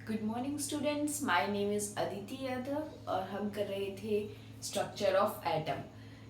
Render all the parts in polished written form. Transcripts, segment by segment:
Good morning students, my name is Aditi Yadav और हम कर रहे थे स्ट्रक्चर ऑफ एटम।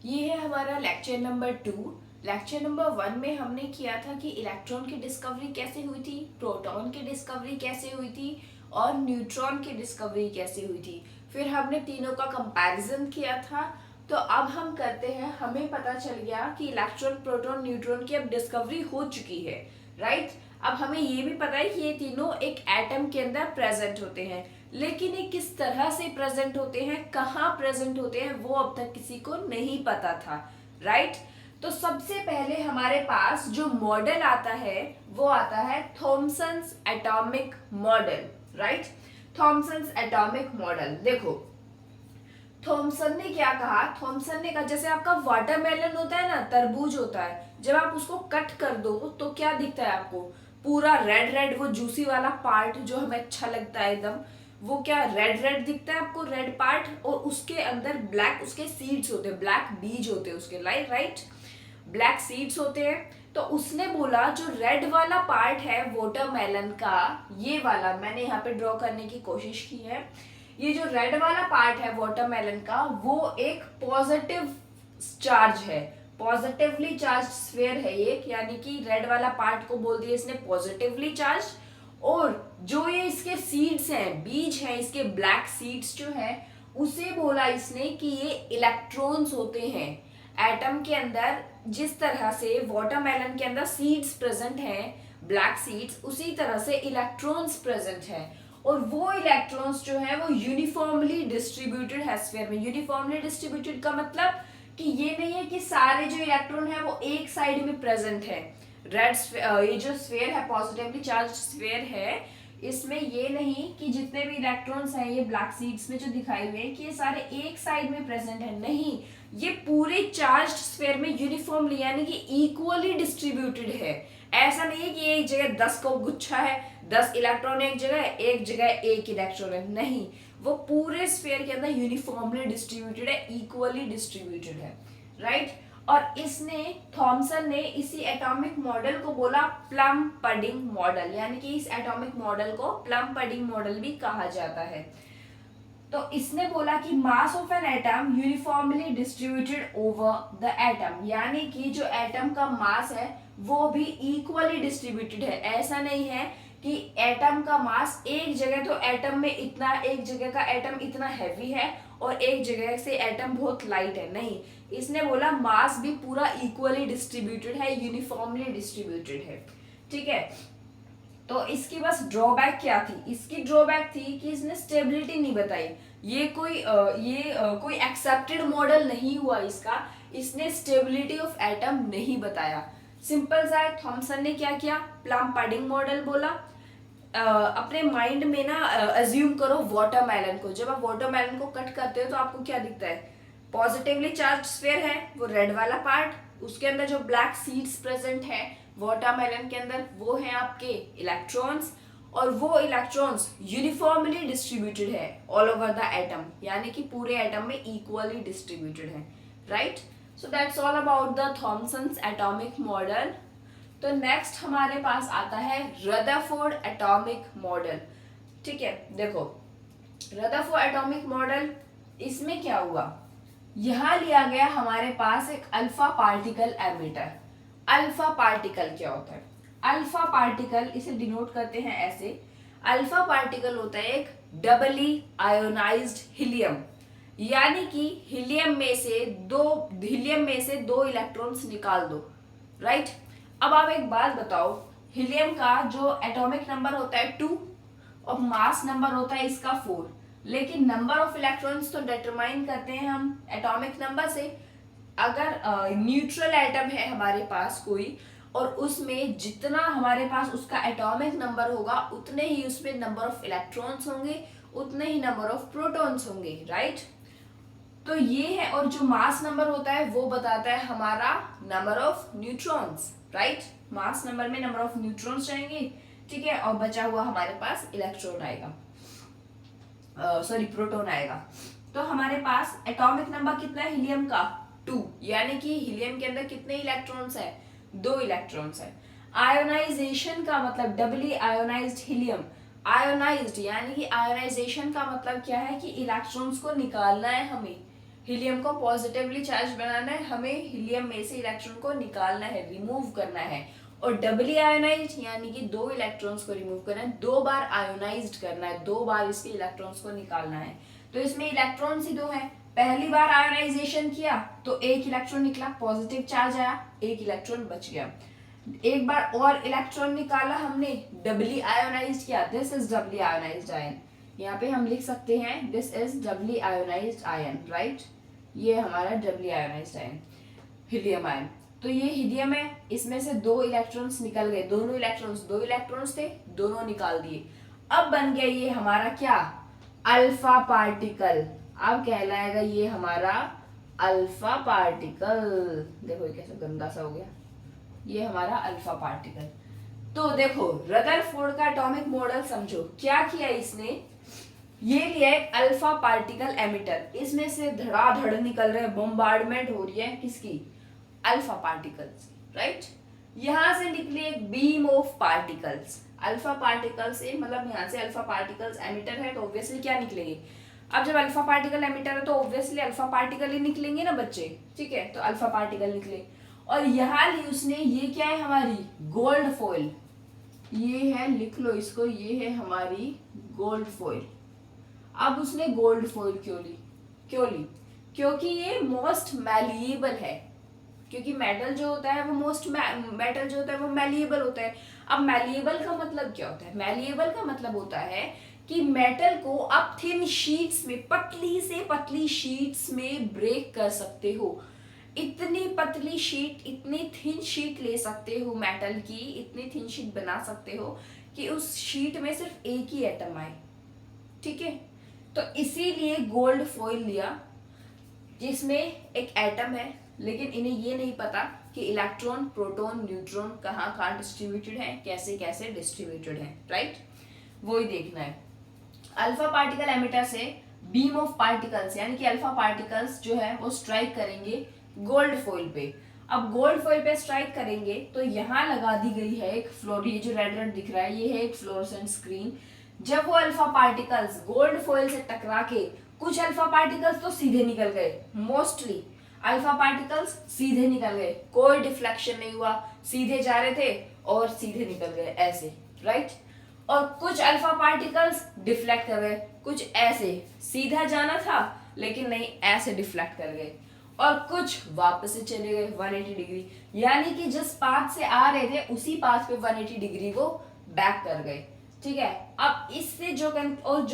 ये है हमारा लेक्चर नंबर 2। लेक्चर नंबर 1 में हमने किया था कि इलेक्ट्रॉन की डिस्कवरी कैसे हुई थी, प्रोटॉन की डिस्कवरी कैसे हुई थी और न्यूट्रॉन की डिस्कवरी कैसे हुई थी। फिर हमने तीनों का कंपैरिजन किया था। तो अब हम करते हैं, हमें पता चल गया कि इलेक्ट्रॉन, प्रोटॉन, न्यूट्रॉन की अब डिस्कवरी हो चुकी है, राइट। अब हमें ये भी पता है कि ये तीनों एक एटम के अंदर प्रेजेंट होते हैं, लेकिन ये किस तरह से प्रेजेंट होते हैं, कहाँ प्रेजेंट होते हैं, वो अब तक किसी को नहीं पता था, राइट। तो सबसे पहले हमारे पास जो मॉडल आता है वो आता है Thomson's atomic model, right. Thomson's atomic model, देखो थॉमसन ने क्या कहा। थॉमसन ने कहा जैसे आपका वाटरमेलन होता है ना, तरबूज होता है, जब आप उसको कट कर दो तो क्या दिखता है आपको, पूरा रेड रेड, वो जूसी वाला पार्ट जो हमें अच्छा लगता है एकदम, वो क्या रेड रेड दिखता है आपको, रेड पार्ट, और उसके अंदर ब्लैक उसके सीड्स होते हैं, ब्लैक बीज होते हैं उसके, राइट, ब्लैक सीड्स होते हैं। तो उसने बोला जो रेड वाला पार्ट है वाटरमेलन का, ये वाला मैंने यहाँ पे ड्रॉ करने की कोशिश की है, ये जो रेड वाला पार्ट है वाटरमेलन का, वो एक पॉजिटिव चार्ज है, पॉजिटिवली चार्ज स्फीयर है ये, यानी कि रेड वाला पार्ट को बोल दिया इसने पॉजिटिवली चार्ज। और जो ये इसके सीड्स हैं, बीज हैं इसके, ब्लैक सीड्स जो है, उसे बोला इसने कि ये इलेक्ट्रॉन्स होते हैं एटम के अंदर। जिस तरह से वाटरमेलन के अंदर सीड्स प्रेजेंट हैं, ब्लैक सीड्स, उसी तरह से इलेक्ट्रॉन्स प्रेजेंट हैं। और वो इलेक्ट्रॉन्स जो है वो यूनिफॉर्मली डिस्ट्रीब्यूटेड है स्फीयर में। यूनिफॉर्मली डिस्ट्रीब्यूटेड का मतलब कि ये नहीं है कि सारे जो इलेक्ट्रॉन है वो एक साइड में प्रेजेंट है। रेड ये जो स्फीयर है, पॉजिटिवली चार्ज स्फीयर है, इसमें ये नहीं कि जितने भी इलेक्ट्रॉन्स हैं ये ब्लैक सीड्स में जो दिखाई हुए हैं कि ये सारे एक साइड में प्रेजेंट है, नहीं, ये पूरे चार्ज स्फीयर में यूनिफॉर्मली यानी कि इक्वली डिस्ट्रीब्यूटेड है। ऐसा नहीं है कि एक जगह 10 का गुच्छा है, 10 इलेक्ट्रॉन एक जगह है, एक जगह एक इलेक्ट्रॉन है, नहीं, वो पूरे स्फीयर के अंदर यूनिफॉर्मली डिस्ट्रीब्यूटेड है, इक्वली डिस्ट्रीब्यूटेड है, राइट। और इसने, थॉमसन ने इसी एटॉमिक मॉडल को बोला प्लम पडिंग मॉडल, यानी कि इस एटॉमिक मॉडल को प्लम पडिंग मॉडल भी कहा जाता है। तो इसने बोला कि mass of an atom uniformly distributed over the atom, यानी कि जो एटम का मास है वो भी इक्वली डिस्ट्रीब्यूटेड है। ऐसा नहीं है कि एटम का मास एक जगह, तो एटम में इतना, एक जगह का एटम इतना हैवी है और एक जगह से एटम बहुत लाइट है, नहीं, इसने बोला मास भी पूरा इक्वली डिस्ट्रीब्यूटेड है, यूनिफॉर्मली डिस्ट्रीब्यूटेड है, ठीक है। तो इसकी बस ड्रॉबैक क्या थी, इसकी ड्रॉबैक थी कि इसने स्टेबिलिटी नहीं बताई। ये कोई एक्सेप्टेड मॉडल नहीं हुआ इसका, इसने स्टेबिलिटी ऑफ एटम नहीं बताया। सिंपल सा है, थॉमसन ने क्या किया, प्लम पडिंग मॉडल बोला। अपने माइंड में ना अज्यूम करो वाटरमेलन को, जब आप वाटरमेलन को कट करते हो तो आपको क्या दिखता है, पॉजिटिवली चार्ज स्फीयर है, वो रेड वाला पार्ट, उसके अंदर जो ब्लैक सीड्स प्रेजेंट है वाटरमेलन के अंदर, वो है आपके इलेक्ट्रॉन्स, और वो इलेक्ट्रॉन्स यूनिफॉर्मली डिस्ट्रीब्यूटेड है ऑल ओवर द एटम, यानी कि पूरे एटम में इक्वली डिस्ट्रीब्यूटेड है, right. So that's all about the Thomson's atomic model. तो नेक्स्ट हमारे पास आता है रदरफोर्ड एटॉमिक मॉडल, ठीक है। देखो रदरफोर्ड एटॉमिक मॉडल, इसमें क्या हुआ, यहां लिया गया हमारे पास एक alpha particle emitter. Alpha particle क्या होता है, अल्फा पार्टिकल इसे डिनोट करते हैं ऐसे, अल्फा पार्टिकल होता है एक डबली आयोनाइज्ड हीलियम, यानी कि हीलियम में से दो इलेक्ट्रॉन्स निकाल दो, राइट। अब आप एक बात बताओ, हीलियम का जो एटॉमिक नंबर होता है 2 और मास नंबर होता है इसका 4, लेकिन नंबर ऑफ इलेक्ट्रॉन्स तो डिटरमाइन करते हैं हम एटॉमिक नंबर से। अगर न्यूट्रल एटम है हमारे पास कोई, और उसमें जितना हमारे पास उसका एटॉमिक नंबर होगा उतने ही उसमें नंबर ऑफ इलेक्ट्रॉन्स होंगे, उतने ही नंबर ऑफ प्रोटॉन्स होंगे, राइट। तो ये है, और जो मास नंबर होता है वो बताता है हमारा number of neutrons, right. Mass number में नंबर ऑफ न्यूट्रॉन्स जाएंगे, ठीक है, और बचा हुआ हमारे पास इलेक्ट्रॉन आएगा, प्रोटॉन आएगा। तो हमारे पास एटॉमिक नंबर कितना है हीलियम का, 2, यानी कि हीलियम के अंदर कितने इलेक्ट्रॉन्स है, 2 इलेक्ट्रॉन्स है। आयोनाइजेशन का मतलब डबली आयोनाइज्ड हीलियम, आयोनाइज्ड, यानी कि आयोनाइजेशन का मतलब क्या है कि इलेक्ट्रॉन्स को निकालना है हमें, हीलियम को पॉजिटिवली चार्ज बनाना है, हमें हीलियम में से इलेक्ट्रॉन को निकालना है, रिमूव करना है। और डबली आयोनाइज्ड यानी कि 2 इलेक्ट्रॉन्स को रिमूव करना है, 2 बार आयोनाइज्ड करना है, 2 बार इसके इलेक्ट्रॉन्स को निकालना है। तो इसमें इलेक्ट्रॉन्स ही 2 हैं, पहली बार आयोनाइजेशन किया तो 1 इलेक्ट्रॉन निकला, पॉजिटिव चार्ज आया, 1 इलेक्ट्रॉन बच गया। एक बार और इलेक्ट्रॉन निकाला हमने, डबली आयोनाइज्ड किया, this is doubly ionised ion. यहाँ पे हम लिख सकते हैं this is doubly ionised ion, right. ये हमारा doubly ionised ion, helium ion. तो ये हीलियम है, इसमें से 2 इलेक्ट्रॉन्स निकल गए, दोनों इलेक्ट्रॉन्स 2 इलेक्ट्रॉन्स थे, दोनों निकाल दिए। अब बन गया ये हमारा क्या, अल्फा पार्टिकल। अब कहलाएगा ये हमारा अल्फा पार्टिकल। देखो ये कैसे गंदा सा हो गया, ये हमारा अल्फा पार्टिकल। तो देखो रदरफोर्ड का एटॉमिक मॉडल समझो, क्या किया इसने, ये लिया एक अल्फा पार्टिकल एमिटर, इसमें से धड़ाधड़ निकल रहे, बम्बार्डमेंट हो रही है किसकी, अल्फा पार्टिकल्स, राइट। यहां से निकले एक beam of particles, alpha particle से मतलब यहाँ से अल्फा पार्टिकल्स एमिटर है तो ऑब्वियसली क्या निकलेंगे। अब जब अल्फा पार्टिकल एमिटर है तो ऑब्वियसली अल्फा पार्टिकल ही निकलेंगे ना बच्चे, ठीक है। तो अल्फा पार्टिकल निकले, और यहाँ ली उसने, ये क्या है हमारी गोल्ड फॉइल, ये है, लिख लो इसको, ये है हमारी गोल्ड फॉइल। अब उसने गोल्ड फॉइल क्यों ली, क्योंकि ये मोस्ट मैलिएबल है, क्योंकि मेटल जो होता है वो मेटल जो होता है वो मैलिएबल होता है। अब मैलिएबल का मतलब क्या होता है, मैलिएबल का मतलब होता है कि मेटल को आप थिन शीट्स में, पतली से पतली शीट्स में ब्रेक कर सकते हो। इतनी पतली शीट, इतनी थिन शीट ले सकते हो मेटल की, इतनी थिन शीट बना सकते हो कि उस शीट में सिर्फ एक ही एटम आए, ठीक है। तो इसीलिए गोल्ड फॉइल लिया, जिसमें एक एटम है, लेकिन इन्हें ये नहीं पता कि इलेक्ट्रॉन, प्रोटॉन, न्यूट्रॉन कहाँ कहाँ डिस्ट्रीब्यूटेड है, कैसे कैसे डिस्ट्रीब्यूटेड है, राइट। वो ही देखना है। अल्फा पार्टिकल एमिटर से बीम ऑफ पार्टिकल्स यानी कि अल्फा पार्टिकल्स जो है वो स्ट्राइक करेंगे गोल्ड फॉइल पे। अब गोल्ड फॉइल पे स्ट्राइक करेंगे तो यहाँ लगा दी गई है एक फ्लोर, ये जो रेड रेड दिख रहा है ये है एक फ्लोरोसेंट स्क्रीन। जब वो अल्फा पार्टिकल्स गोल्ड फॉइल से टकरा के, कुछ अल्फा पार्टिकल्स तो सीधे निकल गए, मोस्टली अल्फा पार्टिकल्स सीधे निकल गए, कोई डिफ्लेक्शन नहीं हुआ, सीधे जा रहे थे और सीधे निकल गए ऐसे, राइट। और कुछ अल्फा पार्टिकल्स डिफ्लेक्ट कर गए, कुछ ऐसे सीधा जाना था लेकिन नहीं ऐसे डिफ्लेक्ट कर गए, और कुछ वापस से चले गए 180 डिग्री, यानी कि जिस पाथ से आ रहे थे उसी पाथ पे 180 डिग्री वो बैक कर गए, ठीक है। अब इससे जो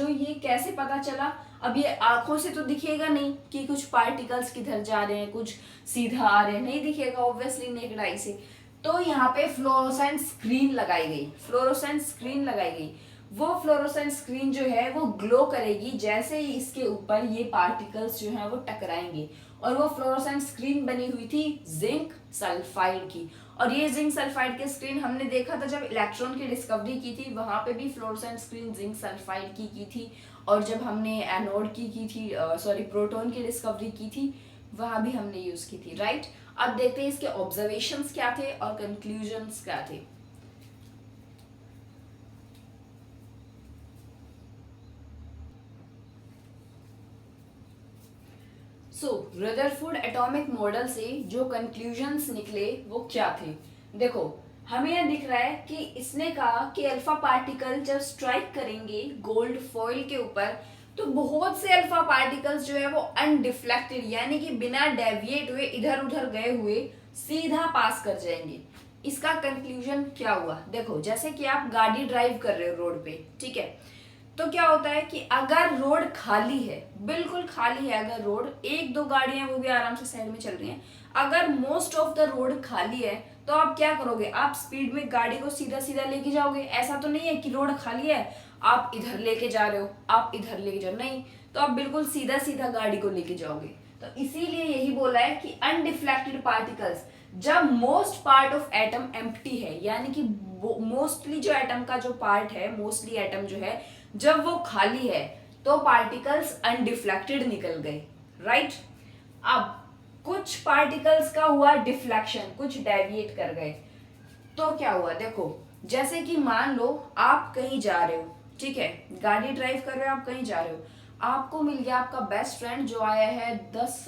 ये कैसे पता चला, अब ये आंखों से तो दिखेगा नहीं कि कुछ पार्टिकल्स किधर जा रहे हैं, कुछ सीधा आ रहे हैं, नहीं दिखेगा ऑब्वियसली नेकेड आई से। तो यहाँ पे फ्लोरोसेंट स्क्रीन लगाई गई, वो फ्लोरोसेंट स्क्रीन जो है वो ग्लो करेगी जैसे ही इसके ऊपर ये पार्टिकल्स जो है वो टकराएंगे। और वो फ्लोरोसेंट स्क्रीन बनी हुई थी जिंक सल्फाइड की, और ये जिंक सल्फाइड की स्क्रीन हमने देखा था जब इलेक्ट्रॉन की डिस्कवरी की थी, वहां पे भी फ्लोरोसेंट स्क्रीन जिंक सल्फाइड की थी। और जब हमने एनोड की थी, प्रोटॉन की डिस्कवरी की थी, वहां भी हमने यूज की थी, राइट। अब देखते हैं इसके ऑब्जर्वेशंस क्या थे और कंक्लूजन्स क्या थे। रदरफोर्ड एटॉमिक मॉडल से जो कंक्लूजन्स निकले वो क्या थे, देखो हमें यह दिख रहा है कि इसने कहा कि अल्फा पार्टिकल जब स्ट्राइक करेंगे गोल्ड फॉइल के ऊपर तो बहुत से अल्फा पार्टिकल्स जो है वो अनडिफ्लेक्टेड यानी कि बिना डेविएट हुए, इधर उधर गए हुए सीधा पास कर जाएंगे। इसका कंक्लूजन क्या हुआ, देखो जैसे कि आप गाड़ी ड्राइव कर रहे हो रोड पे, ठीक है। तो क्या होता है कि अगर रोड खाली है, बिल्कुल खाली है, अगर रोड, 1-2 गाड़ियां वो भी आराम से साइड में चल रही हैं, अगर मोस्ट ऑफ द रोड खाली है तो आप क्या करोगे, आप स्पीड में गाड़ी को सीधा सीधा लेके जाओगे। ऐसा तो नहीं है कि रोड खाली है आप इधर लेके जा रहे हो, आप इधर लेके जाओ, नहीं, तो आप बिल्कुल सीधा सीधा गाड़ी को लेके जाओगे। तो इसीलिए यही बोला है कि अनडिफ्लेक्टेड पार्टिकल्स, जब most part of atom empty है यानी कि मोस्टली जो एटम का जो पार्ट है, मोस्टली एटम जो है जब वो खाली है तो पार्टिकल्स अनडिफ्लेक्टेड निकल गए, राइट। अब कुछ पार्टिकल्स का हुआ डिफ्लेक्शन, कुछ डेविएट कर गए, तो क्या हुआ, देखो जैसे कि मान लो आप कहीं जा रहे हो, ठीक है, गाड़ी ड्राइव कर रहे हो, आप कहीं जा रहे हो, आपको मिल गया आपका बेस्ट फ्रेंड जो आया है 10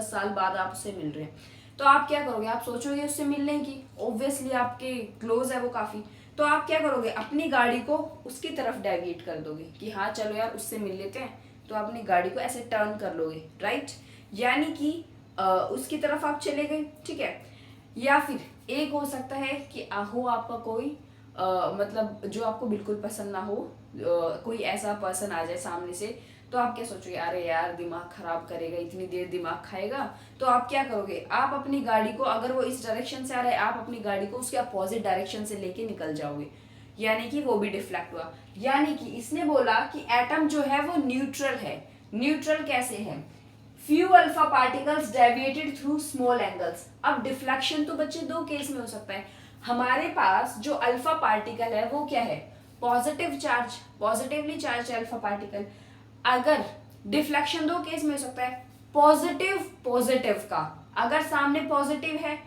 साल बाद आप उससे मिल रहे हैं, तो आप क्या करोगे, आप सोचोगे उससे मिलने की, ऑब्वियसली आपके क्लोज है वो काफी, तो आप क्या करोगे, अपनी गाड़ी को उसकी तरफ डेविएट कर दोगे कि हाँ चलो यार उससे मिल लेते हैं, तो अपनी गाड़ी को ऐसे टर्न कर लोगे, राइट, यानी कि उसकी तरफ आप चले गए, ठीक है। या फिर एक हो सकता है कि हो आपका कोई मतलब जो आपको बिल्कुल पसंद ना हो, कोई ऐसा पर्सन आ जाए सामने से, तो आप क्या सोचोगे, अरे यार दिमाग खराब करेगा, इतनी देर दिमाग खाएगा, तो आप क्या करोगे, आप अपनी गाड़ी को, अगर वो इस डायरेक्शन से आ रहा है, आप अपनी गाड़ी को उसके अपोजिट डायरेक्शन से लेके निकल जाओगे, यानी कि वो भी डिफ्लेक्ट हुआ। यानी कि इसने बोला कि एटम जो है वो न्यूट्रल है। न्यूट्रल कैसे है, few alpha particles deviated through small angles. अब डिफ्लेक्शन तो बच्चे दो केस में हो सकता है, हमारे पास जो अल्फा पार्टिकल है वो क्या है, positive charge, positively charge alpha particle. अगर डिफ्लेक्शन दो केस में हो सकता है, पॉजिटिव पॉजिटिव का, अगर सामने पॉजिटिव है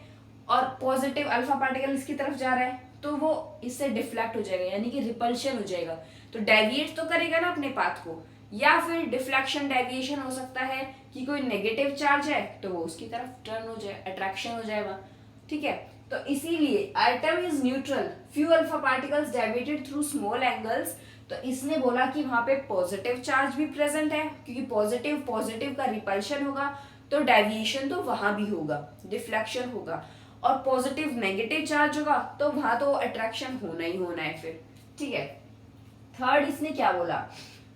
और पॉजिटिव अल्फा पार्टिकल इसकी तरफ जा रहा है, तो वो इससे डिफ्लेक्ट हो जाएगा, यानी कि रिपल्शन हो जाएगा, तो डेविएट तो करेगा ना अपने पाथ को। या फिर डिफ्लेक्शन डेविएशन हो सकता है कि कोई नेगेटिव चार्ज है तो वो उसकी तरफ टर्न हो जाए, अट्रैक्शन हो जाएगा, ठीक है। तो इसीलिए atom is neutral, few alpha particles deviated through small angles. तो इसने बोला कि वहां पे पॉजिटिव चार्ज भी प्रेजेंट है, क्योंकि पॉजिटिव पॉजिटिव का रिपल्शन होगा, तो डेविएशन तो वहां भी होगा, डिफ्लेक्शन होगा, और पॉजिटिव नेगेटिव चार्ज होगा तो वहां तो अट्रैक्शन होना ही होना है फिर, ठीक है। थर्ड इसने क्या बोला,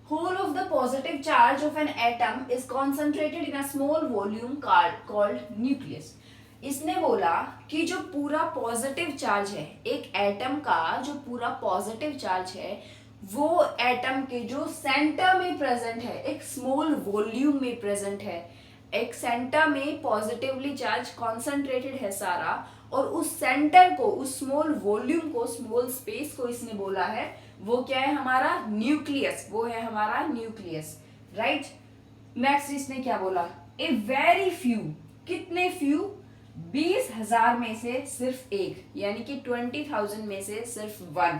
whole of the positive charge of an atom is concentrated in a small volume called nucleus। इसने बोला कि जो पूरा पॉजिटिव चार्ज है एक एटम का, जो पूरा पॉजिटिव चार्ज है वो एटम के जो सेंटर में प्रेजेंट है, एक स्मॉल वॉल्यूम में प्रेजेंट है, एक सेंटर में पॉजिटिवली चार्ज कॉन्सेंट्रेटेड है सारा, और उस सेंटर को, उस स्मॉल वॉल्यूम को, स्मॉल स्पेस को इसने बोला है वो क्या है, हमारा न्यूक्लियस, वो है हमारा न्यूक्लियस, राइट। नेक्स्ट इसने क्या बोला, ए वेरी फ्यू, कितने फ्यू, 20,000 में से सिर्फ एक, यानी कि 20,000 में से सिर्फ वन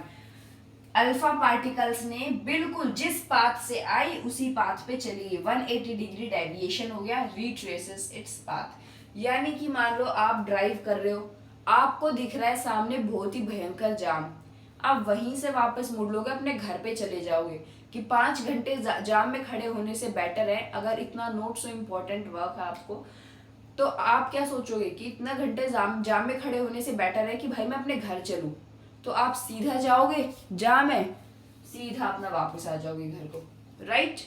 अल्फा पार्टिकल्स ने बिल्कुल जिस पाथ से आई उसी पाथ पे चली गई, 180 डिग्री डेविएशन हो गया, रिट्रेसेस इट्स पाथ। यानी कि मान लो आप ड्राइव कर रहे हो, आपको दिख रहा है सामने बहुत ही भयंकर जाम, आप वहीं से वापस मुड़ लोगे, अपने घर पे चले जाओगे, कि 5 घंटे जाम में खड़े होने से बेटर है, अगर इतना नोट सो इम्पोर्टेंट वर्क है आपको, तो आप क्या सोचोगे कि इतना घंटे जाम में खड़े होने से बेटर है कि भाई मैं अपने घर चलूं, तो आप सीधा जाओगे जाम है, सीधा अपना वापस आ जाओगे घर को, राइट।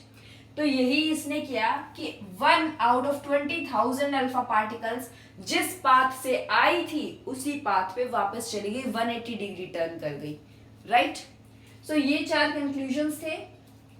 तो यही इसने किया कि 1 आउट ऑफ 20,000 अल्फा पार्टिकल्स जिस पाथ से आई थी उसी पाथ पे वापस चली गई, 180 डिग्री टर्न कर गई, राइट। सो ये 4 कंक्लूजन्स थे।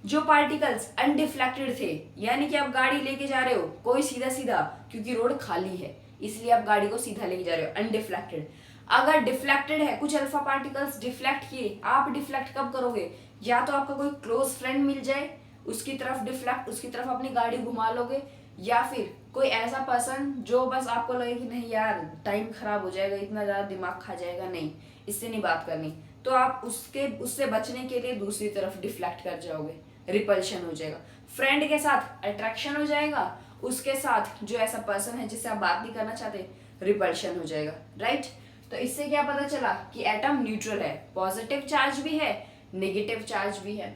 जो पार्टिकल्स अनडिफ्लेक्टेड थे, यानी कि आप गाड़ी लेके जा रहे हो कोई सीधा सीधा, क्योंकि रोड खाली है इसलिए आप गाड़ी को सीधा लेके जा रहे हो, अनडिफ्लेक्टेड। अगर डिफ्लेक्टेड है, कुछ अल्फा पार्टिकल्स डिफ्लेक्ट किए, आप डिफ्लेक्ट कब करोगे, या तो आपका कोई क्लोज फ्रेंड मिल जाए उसकी तरफ डिफ्लेक्ट, उसकी तरफ अपनी गाड़ी घुमा लोगे, या फिर कोई ऐसा पर्सन जो बस आपको लगे कि नहीं यार टाइम खराब हो जाएगा, इतना ज्यादा दिमाग खा जाएगा, नहीं इससे नहीं बात करनी, तो आप उससे बचने के लिए दूसरी तरफ डिफ्लेक्ट कर जाओगे, रिपल्शन हो जाएगा। फ्रेंड के साथ अट्रैक्शन हो जाएगा, उसके साथ जो ऐसा पर्सन है जिससे आप बात नहीं करना चाहते, रिपल्शन हो जाएगा, राइट। तो इससे क्या पता चला कि एटम न्यूट्रल है, पॉजिटिव चार्ज भी है, नेगेटिव चार्ज भी है।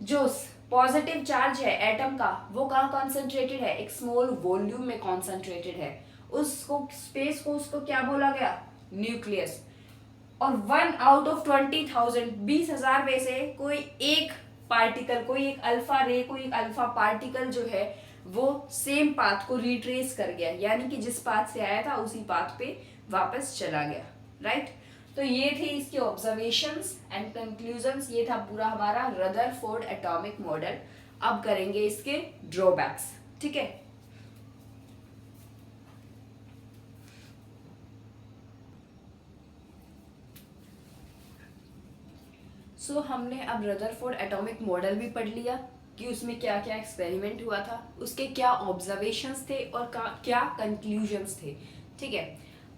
जो पॉजिटिव चार्ज है एटम का वो कहाँ कॉन्सेंट्रेटेड है, एक स्मॉल वॉल्यूम में कॉन्सेंट्रेटेड है, उसको स्पेस को उसको क्या बोला गया, न्यूक्लियस। और 1 आउट ऑफ 20,000, 20,000 में से कोई एक पार्टिकल, कोई एक अल्फा रे, कोई एक अल्फा पार्टिकल जो है वो सेम पाथ को रिट्रेस कर गया, यानी कि जिस पाथ से आया था उसी पाथ पे वापस चला गया, राइट। तो ये थे इसके ऑब्जर्वेशंस एंड कंक्लूजन्स, ये था पूरा हमारा रदरफोर्ड एटॉमिक मॉडल। अब करेंगे इसके ड्रॉबैक्स, ठीक है। सो हमने अब रदरफोर्ड एटॉमिक मॉडल भी पढ़ लिया कि उसमें क्या क्या एक्सपेरिमेंट हुआ था, उसके क्या ऑब्जर्वेशंस थे और क्या कंक्लूजन्स थे, ठीक है।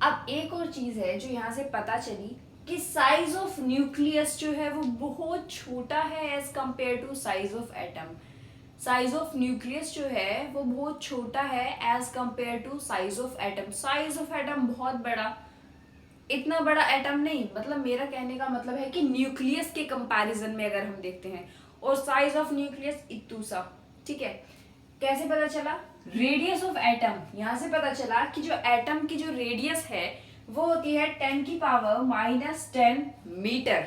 अब एक और चीज है जो यहाँ से पता चली कि साइज ऑफ न्यूक्लियस जो है वो बहुत छोटा है as compare to size of atom. Size of nucleus जो है वो बहुत छोटा है as compare to size of atom. Size of atom बहुत बड़ा, इतना बड़ा एटम नहीं, मतलब मेरा कहने का मतलब है कि न्यूक्लियस के कंपैरिजन में अगर हम देखते हैं, और साइज ऑफ न्यूक्लियस इतू सा। ठीक है, कैसे पता चला? रेडियस ऑफ एटम, यहां से पता चला कि जो एटम की जो रेडियस है वो होती है 10⁻⁻10 मीटर।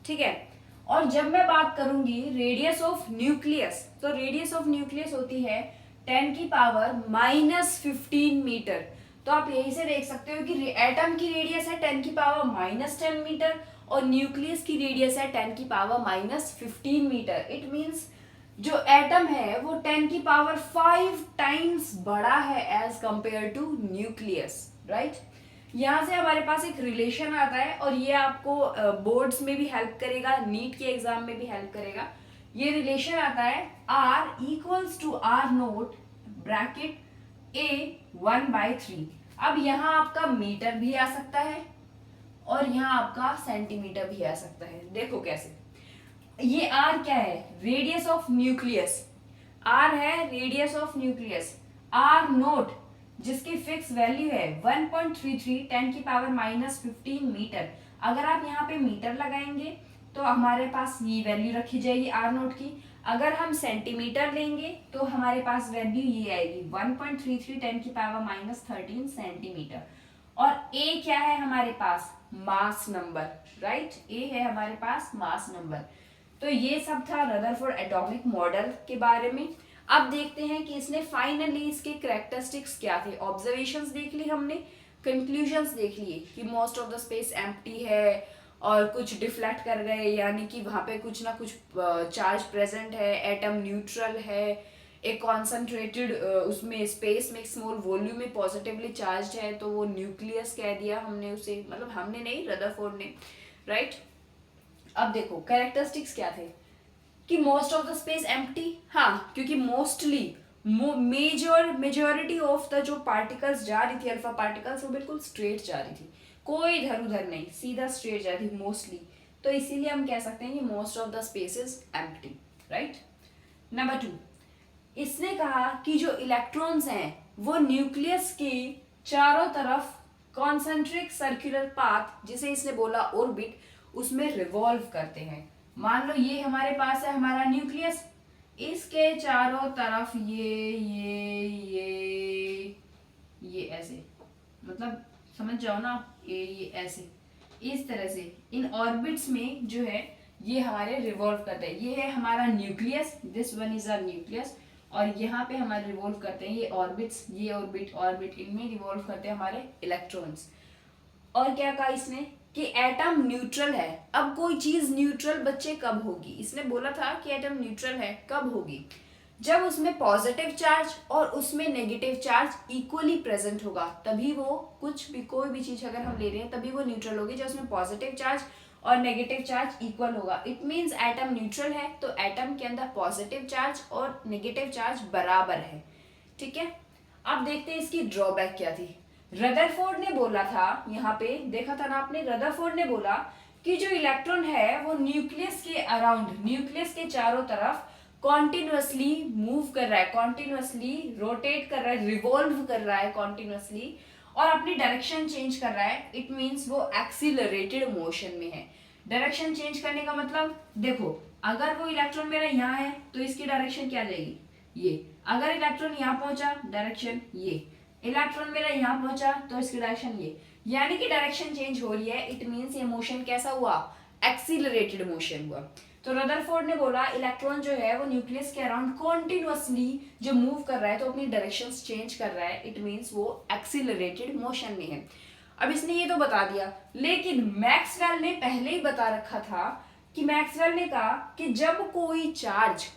ठीक है, और जब मैं बात करूंगी रेडियस ऑफ न्यूक्लियस, तो रेडियस ऑफ न्यूक्लियस होती है 10⁻⁻15 मीटर। तो आप यही से देख सकते हो कि एटम की रेडियस है 10⁻⁻10 मीटर और न्यूक्लियस की रेडियस है 10⁻⁻15 मीटर। इट मींस जो एटम है वो 10⁵ टाइम्स बड़ा है as compare to nucleus, right. यहाँ से हमारे पास एक रिलेशन आता है और ये आपको बोर्ड्स में भी हेल्प करेगा, नीट के एग्जाम में भी हेल्प करेगा। ये रिलेशन आता है R=R0 ब्रैकेट A1/3। अब यहाँ आपका मीटर भी आ सकता है और यहाँ आपका सेंटीमीटर भी आ सकता है। देखो कैसे, ये R क्या है? Radius of nucleus. R है रेडियस ऑफ न्यूक्लियस। R0 जिसकी फिक्स वैल्यू है 1.33 10⁻⁻15 मीटर। अगर आप यहाँ पे मीटर लगाएंगे तो हमारे पास ये वैल्यू रखी जाएगी R0 की। अगर हम सेंटीमीटर लेंगे तो हमारे पास वैल्यू ये आएगी 1.33 10⁻⁻13 सेंटीमीटर। और A क्या है हमारे पास? Mass number, right. A है हमारे पास मास नंबर। तो ये सब था रदरफोर्ड एटॉमिक मॉडल के बारे में। अब देखते हैं कि इसने फाइनली इसके कैरेक्टरिस्टिक्स क्या थे। ऑब्जर्वेशंस देख ली हमने, कंक्लूजन्स देख लिए कि most of the space empty है और कुछ डिफ्लेक्ट कर गए, यानी कि वहां पे कुछ ना कुछ चार्ज प्रेजेंट है, एटम न्यूट्रल है, एक कॉन्सेंट्रेटेड उसमें स्पेस में एक स्मॉल वॉल्यूम में पॉजिटिवली चार्ज है, तो वो न्यूक्लियस कह दिया हमने उसे, मतलब हमने नहीं, रदरफोर्ड ने, राइट। अब देखो कैरेक्टरिस्टिक्स क्या थे कि most of the space empty, हाँ, क्योंकि मोस्टली मेजोरिटी ऑफ द जो पार्टिकल्स जा रही थी, अल्फा पार्टिकल्स, वो बिल्कुल स्ट्रेट जा रही थी, कोई इधर उधर नहीं, सीधा स्ट्रेट जा रही थी मोस्टली। तो इसीलिए हम कह सकते हैं कि most of the space is empty, right. Number 2, इसने कहा कि जो इलेक्ट्रॉन्स हैं वो न्यूक्लियस के चारों तरफ कॉन्सेंट्रिक सर्कुलर पाथ, जिसे इसने बोला ऑर्बिट, उसमें रिवॉल्व करते हैं। मान लो ये हमारे पास है हमारा न्यूक्लियस, इसके चारों तरफ ये ऐसे, मतलब समझ जाओ ना, ये ऐसे, इस तरह से इन ऑर्बिट्स में जो है ये हमारे रिवॉल्व करते हैं। ये है हमारा nucleus, this one is a nucleus, और यहाँ पे हमारे रिवॉल्व करते हैं ये ऑर्बिट्स, ये ऑर्बिट इनमें रिवॉल्व करते हैं हमारे इलेक्ट्रॉन्स। और क्या कहा इसने कि एटम न्यूट्रल है। अब कोई चीज न्यूट्रल बच्चे कब होगी? इसने बोला था कि एटम न्यूट्रल है, कब होगी? जब उसमें पॉजिटिव चार्ज और उसमें नेगेटिव चार्ज इक्वली प्रेजेंट होगा, तभी वो कुछ भी, कोई भी चीज अगर हम ले रहे हैं तभी वो न्यूट्रल होगी, जब उसमें पॉजिटिव चार्ज और नेगेटिव चार्ज इक्वल होगा। इट मींस एटम न्यूट्रल है तो एटम के अंदर पॉजिटिव चार्ज और नेगेटिव चार्ज बराबर है। ठीक है, अब देखते हैं इसकी ड्रॉबैक क्या थी। रदरफोर्ड ने बोला था, यहाँ पे देखा था ना आपने, रदरफोर्ड ने बोला कि जो इलेक्ट्रॉन है वो न्यूक्लियस के अराउंड, न्यूक्लियस के चारों तरफ कॉन्टिन्यूअसली मूव कर रहा है, कॉन्टिन्यूअसली रोटेट कर रहा है, रिवॉल्व कर रहा है कॉन्टिन्यूअसली, और अपनी डायरेक्शन चेंज कर रहा है। इट मींस वो एक्सीलरेटेड मोशन में है। डायरेक्शन चेंज करने का मतलब देखो, अगर वो इलेक्ट्रॉन मेरा यहाँ है तो इसकी डायरेक्शन क्या जाएगी? ये। अगर इलेक्ट्रॉन यहाँ पहुंचा, डायरेक्शन ये। इलेक्ट्रॉन मेरा यहाँ पहुंचा तो इसकी डायरेक्शन ये, यानी कि डायरेक्शन चेंज हो रही है। इट मींस ये मोशन कैसा हुआ? एक्सीलरेटेड मोशन हुआ। तो रदरफोर्ड ने बोला इलेक्ट्रॉन जो है वो न्यूक्लियस के अराउंड कॉन्टिन्यूअसली जो मूव कर रहा है तो अपनी डायरेक्शंस चेंज कर रहा है। इट मींस वो एक्सीलरेटेड मोशन में है। अब इसने ये तो बता दिया, लेकिन मैक्सवेल ने पहले ही बता रखा था कि मैक्सवेल ने कहा कि जब कोई चार्ज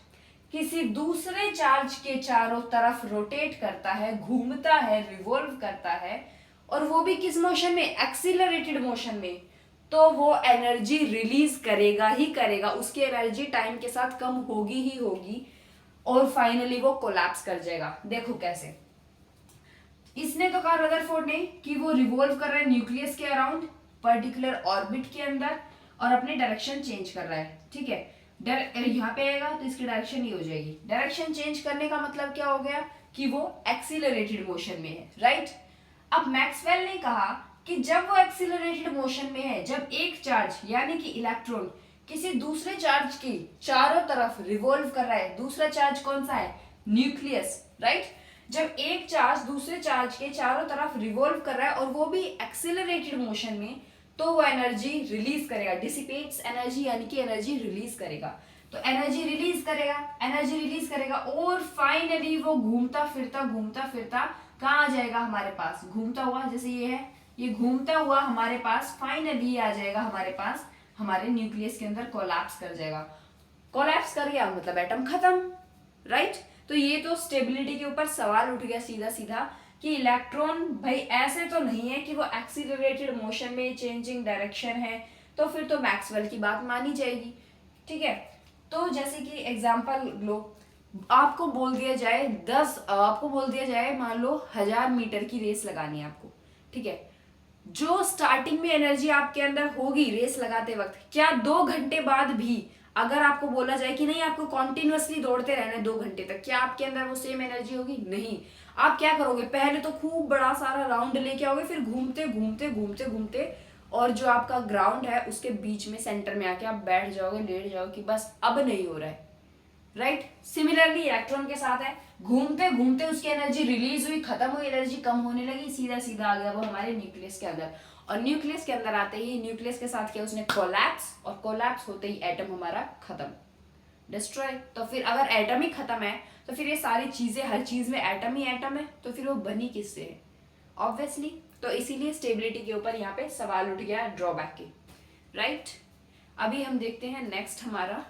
किसी दूसरे चार्ज के चारों तरफ रोटेट करता है, घूमता है, रिवॉल्व करता है, और वो भी किस मोशन में? एक्सीलरेटेड मोशन में, तो वो एनर्जी रिलीज करेगा ही करेगा। उसकी एनर्जी टाइम के साथ कम होगी ही होगी और फाइनली वो कोलैप्स कर जाएगा। देखो कैसे, इसने तो कहा रदरफोर्ड ने कि वो रिवॉल्व कर रहा है न्यूक्लियस के अराउंड, पर्टिकुलर ऑर्बिट के अंदर और अपने डायरेक्शन चेंज कर रहा है, ठीक है। यहाँ पे आएगा तो इसकी डायरेक्शन ये हो जाएगी। डायरेक्शन चेंज करने का मतलब क्या हो गया कि वो एक्सीलरेटेड मोशन में है, राइट। अब मैक्सवेल ने कहा कि जब वो एक्सीलरेटेड मोशन में है, जब एक चार्ज यानी कि इलेक्ट्रॉन किसी दूसरे चार्ज की चारों तरफ रिवॉल्व कर रहा है, दूसरा चार्ज कौन सा है, न्यूक्लियस, राइट। जब एक चार्ज दूसरे चार्ज के चारों तरफ रिवॉल्व कर रहा है और वो भी एक्सीलरेटेड मोशन में, तो वो एनर्जी रिलीज करेगा, डिसिपेट्स एनर्जी यानी कि एनर्जी रिलीज करेगा। तो एनर्जी रिलीज करेगा और फाइनली वो घूमता फिरता कहाँ आ जाएगा हमारे पास, घूमता हुआ, जैसे ये है, ये घूमता हुआ हमारे पास फाइनली आ जाएगा हमारे पास, हमारे न्यूक्लियस के अंदर कोलैप्स कर जाएगा। कोलैप्स कर गया मतलब एटम खत्म, राइट। तो ये तो स्टेबिलिटी के ऊपर सवाल उठ गया सीधा सीधा कि इलेक्ट्रॉन भाई ऐसे तो नहीं है कि वो एक्सीलरेटेड मोशन में चेंजिंग डायरेक्शन है, तो फिर तो मैक्सवेल की बात मानी जाएगी, ठीक है। तो जैसे कि एग्जांपल लो, आपको बोल दिया जाए मान लो 1000 मीटर की रेस लगानी है आपको, ठीक है। जो स्टार्टिंग में एनर्जी आपके अंदर होगी रेस लगाते वक्त, क्या 2 घंटे बाद भी अगर आपको बोला जाए कि नहीं आपको कॉन्टिन्यूअसली दौड़ते रहना है 2 घंटे तक, क्या आपके अंदर वो सेम एनर्जी होगी? नहीं। आप क्या करोगे, पहले तो खूब बड़ा सारा राउंड लेके आओगे, फिर घूमते और जो आपका ग्राउंड है उसके बीच में सेंटर में आके आप बैठ जाओगे, लेट जाओगे कि बस अब नहीं हो रहा है, राइट। सिमिलरली इलेक्ट्रॉन के साथ है, घूमते उसकी एनर्जी रिलीज हुई, खत्म हुई, एनर्जी कम होने लगी, सीधा आ गया वो हमारे न्यूक्लियस के अंदर। और न्यूक्लियस के अंदर आते ही न्यूक्लियस के साथ क्या, उसने कोलैप्स, और कोलैप्स होते ही एटम हमारा खत्म, डिस्ट्रॉय। तो फिर अगर एटम ही खत्म है तो फिर ये सारी चीजें, हर चीज में एटम ही एटम है, तो फिर वो बनी किससे है, ऑब्वियसली। तो इसीलिए स्टेबिलिटी के ऊपर यहाँ पे सवाल उठ गया ड्रॉबैक के, राइट। अभी हम देखते हैं नेक्स्ट हमारा